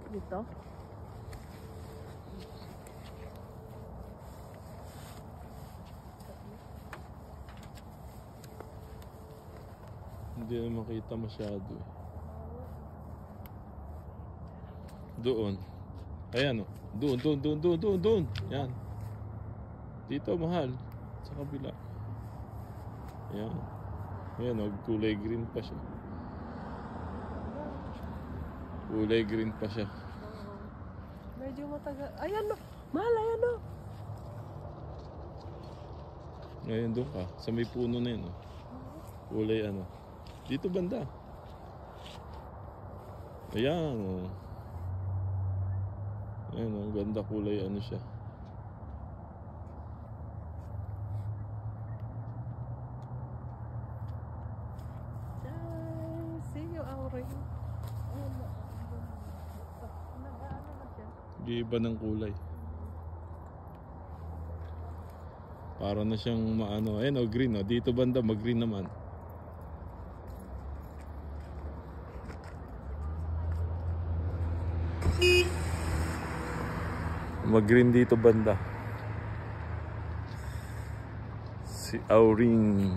Dito? Hindi na makita masyado eh. Doon. Ayan oh. Doon. Yan. Dito mahal. Sa kabila. Ayan. Ayan oh. Kulay green pa siya. Kulay green pa siya. Medyo matagal. Ayan o. Mahal, ayan o. Ngayon doon ka. Sa may puno na yun oh. Kulay ano. Dito banda. Ayan oh. Ayan oh. Ganda kulay ano siya. See you, Auring. Nag-ano na siya? Iba ng kulay. Para na siyang maano. Ayan oh, green oh. Dito banda mag-green naman. Mag-green dito banda. Si Auring.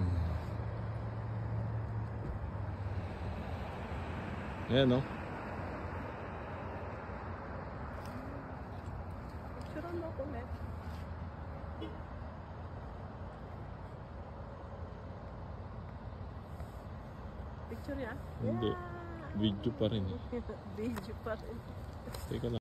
Ayan oh. Picture mo ako, Net. Picture niya? Hindi. Video pa rin. Video pa rin. Teka lang.